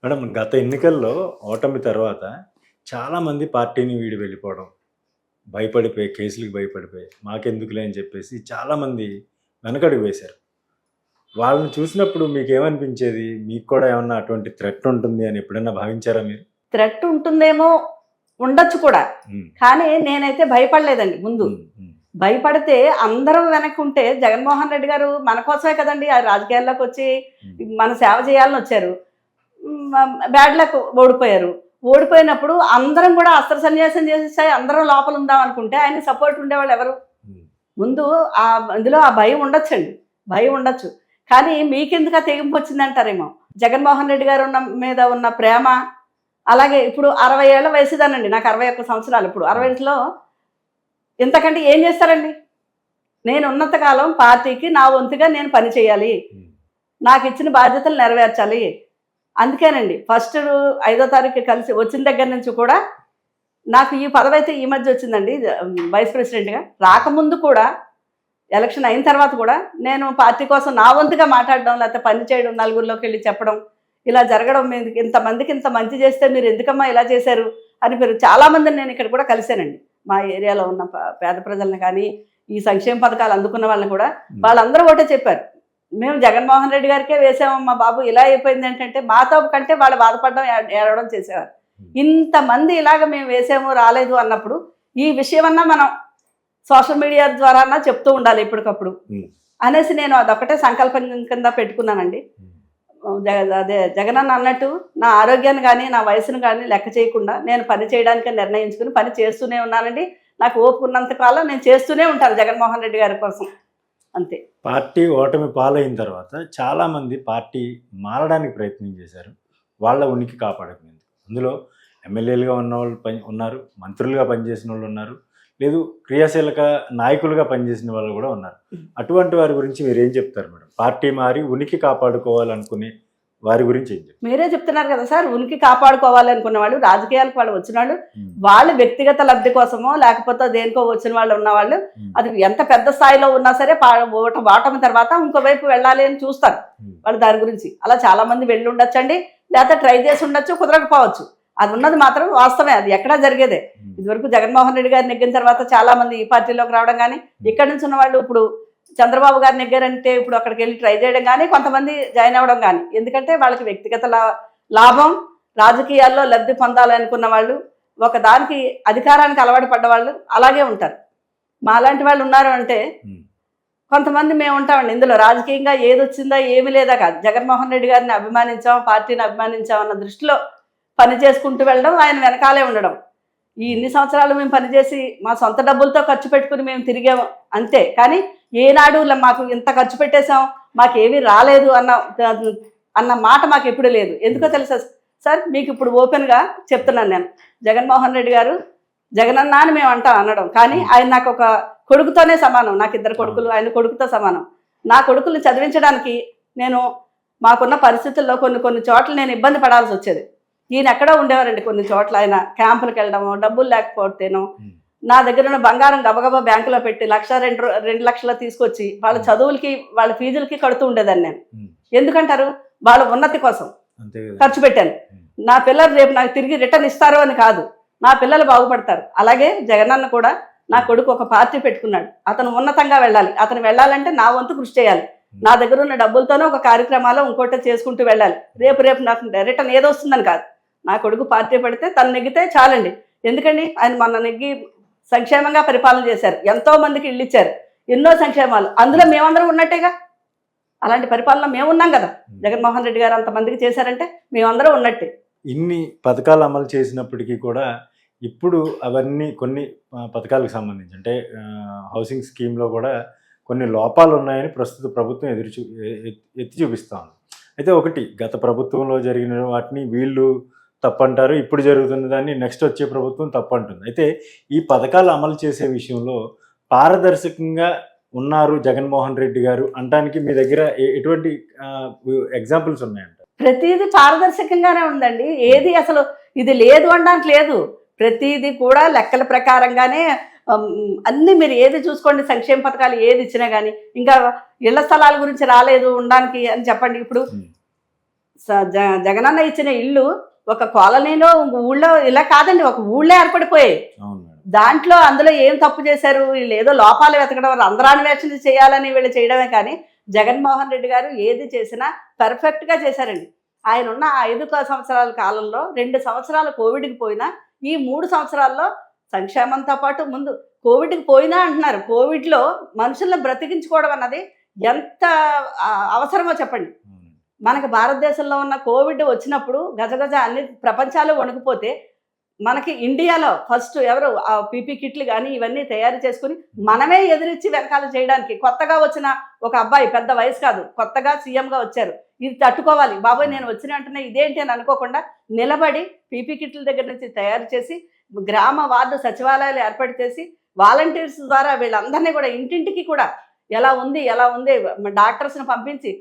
Madam గత ఎన్నికల్లో ఓటమి తర్వాత చాలామంది పార్టీని వీడి వెళ్ళిపోవడం, భయపడిపోయి కేసులకి భయపడిపోయి మాకెందుకులే అని చెప్పేసి చాలామంది వెనకడుగు వేశారు. వాళ్ళని చూసినప్పుడు మీకేమనిపించేది? మీకు కూడా ఏమన్నా అటువంటి థ్రెట్ ఉంటుంది అని ఎప్పుడైనా భావించారా మీరు? థ్రెట్ ఉంటుందేమో, ఉండొచ్చు కూడా. హ్మ్. కానీ నేనైతే భయపడలేదండి ముందు. హ్మ్. హ్మ్. భయపడితే అందరం వెనక్కుంటే జగన్మోహన్ రెడ్డి గారు మన కోసమే కదండి ఆ రాజకీయాల్లోకి వచ్చి మన సేవ చేయాలని వచ్చారు. బ్యాడ్ లక్ ఓడిపోయారు. ఓడిపోయినప్పుడు అందరం కూడా అస్త్ర సన్యాసం చేసేసాయి, అందరం లోపల ఉందాం అనుకుంటే ఆయన సపోర్ట్ ఉండేవాళ్ళు ఎవరు? హ్మ్. ముందు అందులో ఆ భయం ఉండొచ్చండి, భయం ఉండొచ్చు. కానీ మీకెందుకు ఆ తెగింపు వచ్చిందంటారేమో. జగన్మోహన్ రెడ్డి గారు మీద ఉన్న ప్రేమ, అలాగే ఇప్పుడు 60 ఏళ్ల వయసుదానండి, నాకు 61 సంవత్సరాలు. ఇప్పుడు 60లో ఇంతకంటే ఏం చేస్తారండి? నేను ఉన్నంతకాలం పార్టీకి నా వంతుగా నేను పని చేయాలి, నాకు ఇచ్చిన బాధ్యతలు నెరవేర్చాలి. అందుకేనండి ఫస్ట్ 5వ తారీఖు కలిసి వచ్చిన దగ్గర నుంచి కూడా నాకు ఈ పదవి అయితే ఈ మధ్య వచ్చిందండి, వైస్ ప్రెసిడెంట్గా. రాకముందు కూడా, ఎలక్షన్ అయిన తర్వాత కూడా నేను పార్టీ కోసం నా వంతుగా మాట్లాడడం, లేకపోతే పని చేయడం, నలుగురిలోకి వెళ్ళి చెప్పడం, ఇలా జరగడం. మీద ఇంతమందికి ఇంత మంచి చేస్తే మీరు ఎందుకమ్మా ఇలా చేశారు అని మీరు చాలామందిని నేను ఇక్కడ కూడా కలిశానండి. మా ఏరియాలో ఉన్న పేద ప్రజలను కానీ, ఈ సంక్షేమ పథకాలు అందుకున్న వాళ్ళని కూడా, వాళ్ళందరూ ఒకటే చెప్పారు, మేము జగన్మోహన్ రెడ్డి గారికే వేసామమ్మా బాబు, ఇలా అయిపోయింది ఏంటంటే మాతో కంటే వాళ్ళు బాధపడడం, ఏడవడం చేసేవారు. ఇంతమంది ఇలాగ మేము వేసాము రాలేదు అన్నప్పుడు ఈ విషయమన్నా మనం సోషల్ మీడియా ద్వారా చెప్తూ ఉండాలి ఎప్పటికప్పుడు అనేసి నేను అదొకటే సంకల్పం కింద పెట్టుకున్నానండి. అదే జగనన్న అన్నట్టు నా ఆరోగ్యాన్ని కానీ నా వయసును కానీ లెక్క చేయకుండా నేను పని చేయడానికి నిర్ణయించుకుని పని చేస్తూనే ఉన్నానండి. నాకు ఓపిక ఉన్నంత కాలం నేను చేస్తూనే ఉంటాను జగన్మోహన్ రెడ్డి గారి కోసం, అంతే. పార్టీ ఓటమి పాలైన తర్వాత చాలామంది పార్టీ మారడానికి ప్రయత్నం చేశారు, వాళ్ళ ఉనికి కాపాడుకునేందుకు. అందులో ఎమ్మెల్యేలుగా ఉన్న వాళ్ళు ఉన్నారు, మంత్రులుగా పనిచేసిన వాళ్ళు ఉన్నారు, లేదు క్రియాశీలక నాయకులుగా పనిచేసిన వాళ్ళు కూడా ఉన్నారు. అటువంటి వారి గురించి మీరు ఏం చెప్తారు మేడం? పార్టీ మారి ఉనికి కాపాడుకోవాలనుకునే వారి గురించి ఏం చెప్తారు? మీరే చెప్తున్నారు కదా సార్, ఉనికి కాపాడుకోవాలనుకున్న వాళ్ళు, రాజకీయాలకు వాళ్ళు వచ్చిన వాళ్ళు, వాళ్ళు వ్యక్తిగత లబ్ధి కోసమో లేకపోతే దేనికో వచ్చిన వాళ్ళు ఉన్నవాళ్ళు, అది ఎంత పెద్ద స్థాయిలో ఉన్నా సరే ఓటమి తర్వాత ఇంకోవైపు వెళ్ళాలి అని చూస్తారు వాళ్ళు. దాని గురించి అలా చాలా మంది వెళ్ళి ఉండొచ్చండి, లేకపోతే ట్రై చేసి ఉండొచ్చు, కుదరకపోవచ్చు. అది ఉన్నది మాత్రం వాస్తవమే, అది ఎక్కడా జరిగేదే. ఇదివరకు జగన్మోహన్ రెడ్డి గారు నెగ్గిన తర్వాత చాలా మంది ఈ పార్టీలోకి రావడం కానీ, ఇక్కడి నుంచి ఉన్న వాళ్ళు ఇప్పుడు చంద్రబాబు గారు నెగ్గారంటే ఇప్పుడు అక్కడికి వెళ్ళి ట్రై చేయడం కానీ, కొంతమంది జాయిన్ అవ్వడం కానీ. ఎందుకంటే వాళ్ళకి వ్యక్తిగత లాభం, రాజకీయాల్లో లబ్ధి పొందాలనుకున్న వాళ్ళు, ఒక దానికి అధికారానికి అలవాటు పడ్డవాళ్ళు అలాగే ఉంటారు. మా లాంటి వాళ్ళు ఉన్నారు అంటే కొంతమంది మేము ఉంటామండి. ఇందులో రాజకీయంగా ఏది వచ్చిందా ఏమీ లేదా కాదు, జగన్మోహన్ రెడ్డి గారిని అభిమానించాం, పార్టీని అభిమానించాం అన్న దృష్టిలో పని చేసుకుంటూ వెళ్ళడం, ఆయన వెనకాలే ఉండడం. ఈ ఇన్ని సంవత్సరాలు మేము పనిచేసి మా సొంత డబ్బులతో ఖర్చు పెట్టుకుని మేము తిరిగాము అంతే. కానీ ఏనాడు మాకు ఇంత ఖర్చు పెట్టేశాం, మాకేమీ రాలేదు అన్న మాట మాకు ఎప్పుడు లేదు. ఎందుకో తెలుసా సార్, మీకు ఇప్పుడు ఓపెన్గా చెప్తున్నాను నేను. జగన్మోహన్ రెడ్డి గారు జగనన్న అని మేము అనడం, కానీ ఆయన నాకు ఒక కొడుకుతోనే సమానం. నాకు 2 కొడుకులు, ఆయన కొడుకుతో సమానం. నా కొడుకుల్ని చదివించడానికి నేను మాకున్న పరిస్థితుల్లో కొన్ని చోట్ల నేను ఇబ్బంది పడాల్సి వచ్చేది. ఈయన ఎక్కడో ఉండేవారండి కొన్ని చోట్ల. ఆయన క్యాంపులకు వెళ్ళడము, డబ్బులు లేకపోతేనో నా దగ్గర ఉన్న బంగారం గబగబా బ్యాంకులో పెట్టి 1-2 లక్షలు తీసుకొచ్చి వాళ్ళ చదువులకి, వాళ్ళ ఫీజులకి కడుతూ ఉండేదాన్ని నేను. ఎందుకంటారు? వాళ్ళ ఉన్నతి కోసం ఖర్చు పెట్టాను. నా పిల్లలు రేపు నాకు తిరిగి రిటర్న్ ఇస్తారు అని కాదు, నా పిల్లలు బాగుపడతారు. అలాగే జగనన్న కూడా నా కొడుకు ఒక పార్టీ పెట్టుకున్నాడు, అతను ఉన్నతంగా వెళ్ళాలి. అతను వెళ్ళాలంటే నా వంతు కృషి చేయాలి. నా దగ్గర ఉన్న డబ్బులతోనే ఒక కార్యక్రమాలు ఇంకోటి చేసుకుంటూ వెళ్ళాలి. రేపు నాకు రిటర్న్ ఏదో వస్తుందని కాదు. నా కొడుకు పార్టీ పెడితే తను నెగ్గితే చాలండి. ఎందుకండి, ఆయన మొన్న నెగ్గి సంక్షేమంగా పరిపాలన చేశారు, ఎంతో మందికి ఇళ్ళు ఇచ్చారు, ఎన్నో సంక్షేమాలు. అందులో మేమందరం ఉన్నట్టేగా. అలాంటి పరిపాలన మేము ఉన్నాం కదా. జగన్మోహన్ రెడ్డి గారు అంతమందికి చేశారంటే మేమందరం ఉన్నట్టే. ఇన్ని పథకాలు అమలు చేసినప్పటికీ కూడా ఇప్పుడు అవన్నీ కొన్ని పథకాలకు సంబంధించి అంటే హౌసింగ్ స్కీమ్లో కూడా కొన్ని లోపాలు ఉన్నాయని ప్రస్తుత ప్రభుత్వం ఎత్తి చూపిస్తా ఉంది. అయితే ఒకటి, గత ప్రభుత్వంలో జరిగిన వాటిని వీళ్ళు తప్పంటారు, ఇప్పుడు జరుగుతున్న దాన్ని నెక్స్ట్ వచ్చే ప్రభుత్వం తప్పంటుంది. అయితే ఈ పథకాలు అమలు చేసే విషయంలో పారదర్శకంగా ఉన్నారు జగన్మోహన్ రెడ్డి గారు అనడానికి మీ దగ్గర ఎటువంటి ఎగ్జాంపుల్స్ ఉన్నాయంట? ప్రతిదీ పారదర్శకంగానే ఉందండి. ఏది అసలు ఇది లేదు అనడానికి లేదు. ప్రతిదీ కూడా లెక్కల ప్రకారంగానే అన్నీ మీరు ఏది చూసుకోండి, సంక్షేమ పథకాలు ఏది ఇచ్చినా కానీ. ఇంకా ఇళ్ల స్థలాల గురించి రాలేదు ఉండడానికి అని చెప్పండి. ఇప్పుడు జగనన్న ఇచ్చిన ఇల్లు ఒక కాలనీలో ఊళ్ళో ఇలా కాదండి, ఒక ఊళ్ళో ఏర్పడిపోయాయి. అవును మేడం. దాంట్లో అందులో ఏం తప్పు చేశారు, వీళ్ళు ఏదో లోపాలు వెతకడం, రంధ్రాన్వేషణ చేయాలని వీళ్ళు చేయడమే కానీ జగన్మోహన్ రెడ్డి గారు ఏది చేసినా పర్ఫెక్ట్గా చేశారండి. ఆయన ఉన్న 5 సంవత్సరాల కాలంలో 2 సంవత్సరాలు కోవిడ్కి పోయినా, ఈ 3 సంవత్సరాల్లో సంక్షేమంతో పాటు ముందు కోవిడ్కి పోయినా అంటున్నారు. కోవిడ్లో మనుషులను బ్రతికించుకోవడం అన్నది ఎంత అవసరమో చెప్పండి. మనకి భారతదేశంలో ఉన్న కోవిడ్ వచ్చినప్పుడు గజగజ అన్ని ప్రపంచాలు వణుకుపోతే మనకి ఇండియాలో ఫస్ట్ ఎవరు ఆ పీపీ కిట్లు కానీ ఇవన్నీ తయారు చేసుకుని మనమే ఎదిరించి వెనకాల చేయడానికి కొత్తగా వచ్చిన ఒక అబ్బాయి, పెద్ద వయసు కాదు, కొత్తగా సీఎంగా వచ్చారు. ఇది తట్టుకోవాలి బాబోయ్, నేను వచ్చిన వెంటనే ఇదేంటి అని అనుకోకుండా నిలబడి పీపీ కిట్ల దగ్గర నుంచి తయారు చేసి గ్రామ వార్డు సచివాలయాలు ఏర్పాటు చేసి వాలంటీర్స్ ద్వారా వీళ్ళందరినీ కూడా ఇంటింటికి కూడా ఎలా ఉంది డాక్టర్స్ని పంపించి,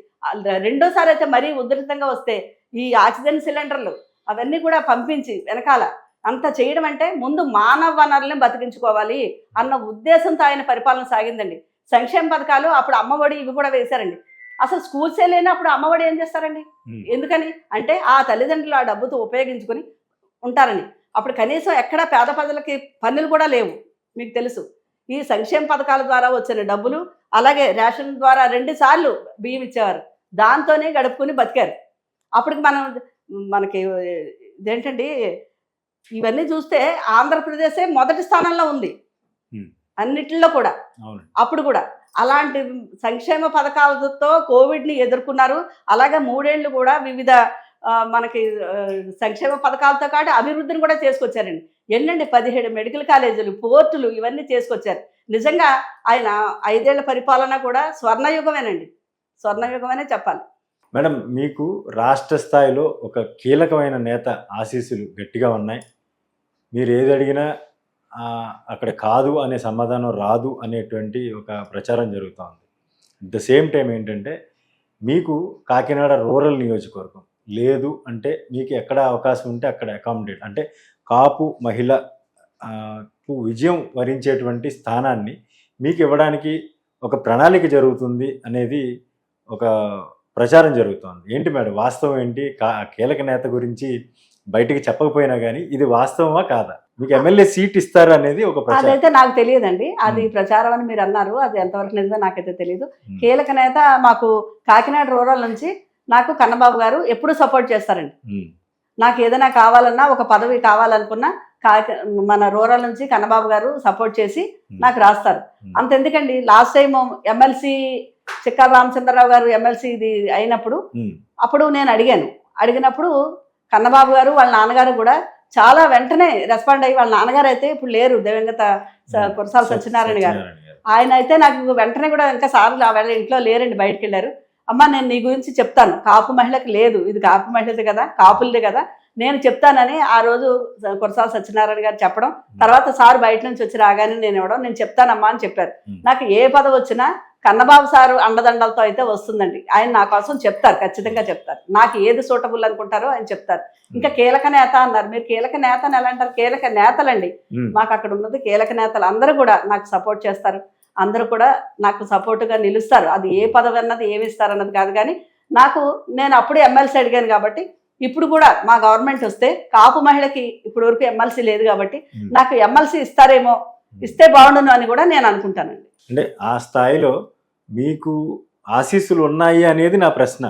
రెండోసారి అయితే మరీ ఉధృతంగా వస్తే ఈ ఆక్సిజన్ సిలిండర్లు అవన్నీ కూడా పంపించి వెనకాల అంత చేయడం అంటే ముందు మానవ వనరులను బతికించుకోవాలి అన్న ఉద్దేశంతో ఆయన పరిపాలన సాగిందండి. సంక్షేమ పథకాలు అప్పుడు అమ్మఒడి ఇవి కూడా వేశారండి. అసలు స్కూల్సే లేనప్పుడు అమ్మఒడి ఏం చేస్తారండి? ఎందుకని అంటే ఆ తల్లిదండ్రులు ఆ డబ్బుతో ఉపయోగించుకొని ఉంటారని. అప్పుడు కనీసం ఎక్కడ పేద ప్రజలకి పన్నులు కూడా లేవు, మీకు తెలుసు. ఈ సంక్షేమ పథకాల ద్వారా వచ్చిన డబ్బులు, అలాగే రేషన్ ద్వారా 2 సార్లు బియ్యం ఇచ్చేవారు, దాంతోనే గడుపుకుని బతికారు. అప్పటికి మనకి ఇదేంటండి, ఇవన్నీ చూస్తే ఆంధ్రప్రదేశే మొదటి స్థానంలో ఉంది అన్నిటిలో కూడా. అప్పుడు కూడా అలాంటి సంక్షేమ పథకాలతో కోవిడ్ని ఎదుర్కొన్నారు. అలాగే 3 ఏళ్ళు కూడా వివిధ మనకి సంక్షేమ పథకాలతో పాటు అభివృద్ధిని కూడా చేసుకొచ్చారండి. ఎన్నండి 17 మెడికల్ కాలేజీలు, పోర్టులు ఇవన్నీ చేసుకొచ్చారు. నిజంగా ఆయన 5 ఏళ్ల పరిపాలన కూడా స్వర్ణయుగమేనండి, స్వర్ణయుగమనే చెప్పాలి. మేడం, మీకు రాష్ట్ర స్థాయిలో ఒక కీలకమైన నేత ఆశీస్సులు గట్టిగా ఉన్నాయి. మీరు ఏది అడిగినా అక్కడ కాదు అనే సమాధానం రాదు అనేటువంటి ఒక ప్రచారం జరుగుతోంది. అట్ ద సేమ్ టైం ఏంటంటే మీకు కాకినాడ రూరల్ నియోజకవర్గం లేదు అంటే మీకు ఎక్కడ అవకాశం ఉంటే అక్కడ అకామిడేట్ అంటే కాపు మహిళకు విజయం వరించేటువంటి స్థానాన్ని మీకు ఇవ్వడానికి ఒక ప్రణాళిక జరుగుతుంది అనేది ఒక ప్రచారం జరుగుతోంది. ఏంటి మేడం వాస్తవం ఏంటి? కీలక నేత గురించి బయటికి చెప్పకపోయినా కానీ ఇది వాస్తవమా కాదా? మీకు ఎమ్మెల్యే సీట్ ఇస్తారు అనేది ఒక ప్రచారం. అదైతే నాకు తెలియదండి, అది ప్రచారం అని మీరు అన్నారు, అది ఎంతవరకు నిజంగా నాకైతే తెలియదు. కీలక నేత మాకు కాకినాడ రూరల్ నుంచి నాకు కన్నబాబు గారు ఎప్పుడు సపోర్ట్ చేస్తారండి. నాకు ఏదైనా కావాలన్నా, ఒక పదవి కావాలనుకున్నా మన రూరల్ నుంచి కన్నబాబు గారు సపోర్ట్ చేసి నాకు రాస్తారు. అంతెందుకండి, last time MLC Chikkala Ramachandrarao garu MLC ఇది అయినప్పుడు అప్పుడు నేను అడిగినప్పుడు కన్నబాబు గారు వాళ్ళ నాన్నగారు కూడా చాలా వెంటనే రెస్పాండ్ అయ్యి, వాళ్ళ నాన్నగారు అయితే ఇప్పుడు లేరు, దివంగత కురసాల సత్యనారాయణ గారు, ఆయన అయితే నాకు వెంటనే కూడా ఇంకా సార్లు వాళ్ళ ఇంట్లో లేరండి, బయటకు వెళ్ళారు. అమ్మ నేను నీ గురించి చెప్తాను, కాపు మహిళకి లేదు, ఇది కాపు మహిళది కదా, కాపులది కదా, నేను చెప్తానని ఆ రోజు కురసాల సత్యనారాయణ గారు చెప్పడం, తర్వాత సార్ బయట నుంచి వచ్చి రాగానే నేను ఇవ్వడం, నేను చెప్తానమ్మా అని చెప్పారు. నాకు ఏ పదవి వచ్చినా కన్నబాబు సారు అండదండలతో అయితే వస్తుందండి. ఆయన నా కోసం చెప్తారు, ఖచ్చితంగా చెప్తారు, నాకు ఏది సూటబుల్ అనుకుంటారో ఆయన చెప్తారు. ఇంకా కీలక నేత అన్నారు మీరు, కీలక నేత అని ఎలా అంటారు? కీలక నేతలండి మాకు అక్కడ ఉన్నది, కీలక నేతలు అందరూ కూడా నాకు సపోర్ట్ చేస్తారు, అందరూ కూడా నాకు సపోర్టుగా నిలుస్తారు. అది ఏ పదవి అన్నది ఏమి ఇస్తారు అన్నది కాదు, కానీ నేను అప్పుడే ఎమ్మెల్సీ అడిగాను కాబట్టి ఇప్పుడు కూడా మా గవర్నమెంట్ వస్తే కాపు మహిళకి ఇప్పుడు వరకు ఎమ్మెల్సీ లేదు కాబట్టి నాకు ఎమ్మెల్సీ ఇస్తారేమో, ఇస్తే బాగుండును అని కూడా నేను అనుకుంటానండి. అంటే ఆ స్థాయిలో మీకు ఆశీస్సులు ఉన్నాయి అనేది నా ప్రశ్న.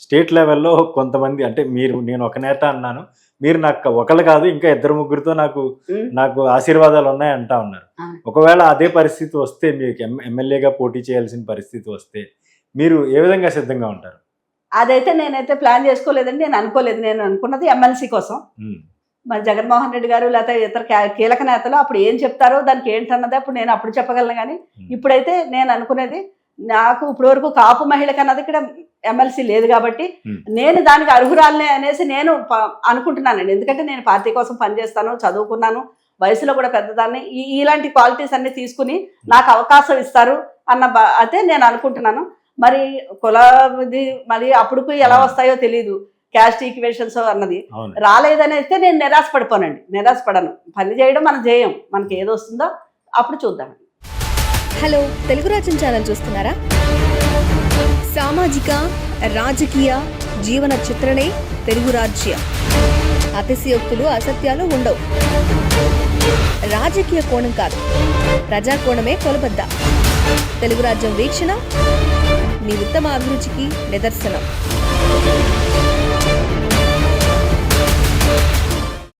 స్టేట్ లెవెల్లో కొంతమంది అంటే నేను ఒక నేత అన్నాను, మీరు నాకు ఒకళ్ళు కాదు ఇంకా 2-3 నాకు ఆశీర్వాదాలు ఉన్నాయి అంటా ఉన్నారు. ఒకవేళ అదే పరిస్థితి వస్తే, మీకు ఎమ్మెల్యేగా పోటీ చేయాల్సిన పరిస్థితి వస్తే మీరు ఏ విధంగా సిద్ధంగా ఉంటారు? అదైతే నేనైతే ప్లాన్ చేసుకోలేదండి, నేను అనుకోలేదు. నేను అనుకున్నది ఎమ్మెల్సీ కోసం. మరి జగన్మోహన్ రెడ్డి గారు లేకపోతే ఇతర కీలక నేతలు అప్పుడు ఏం చెప్తారో దానికి ఏంటన్నది అప్పుడు చెప్పగలను. కానీ ఇప్పుడైతే నేను అనుకునేది, నాకు ఇప్పటి వరకు కాపు మహిళకి అన్నది ఇక్కడ ఎమ్మెల్సీ లేదు కాబట్టి నేను దానికి అర్హురాలనే అనేసి నేను అనుకుంటున్నానండి. ఎందుకంటే నేను పార్టీ కోసం పనిచేస్తాను, చదువుకున్నాను, వయసులో కూడా పెద్దదాన్ని, ఇలాంటి క్వాలిటీస్ అన్ని తీసుకుని నాకు అవకాశం ఇస్తారు అయితే నేను అనుకుంటున్నాను. మరి కులది మరి అప్పుడుకు ఎలా వస్తాయో తెలీదు, క్యాస్ట్ ఈక్వేషన్స్ అన్నది రాలేదని అయితే నేను నిరాశపడను. పని చేయడం మనం చేయం, మనకి ఏది వస్తుందో అప్పుడు చూద్దాం. హలో, తెలుగు రాజ్యం ఛానల్ చూస్తున్నారా? సామాజిక, రాజకీయ, జీవన చిత్రణే తెలుగు రాజ్యం. అతిశయోక్తులు, అసత్యాలు ఉండవు. రాజకీయ కోణం కాదు, ప్రజా కోణమే కొలబద్ద. తెలుగు రాజ్యం వీక్షణ మీ ఉత్తమ అభిరుచికి నిదర్శనం.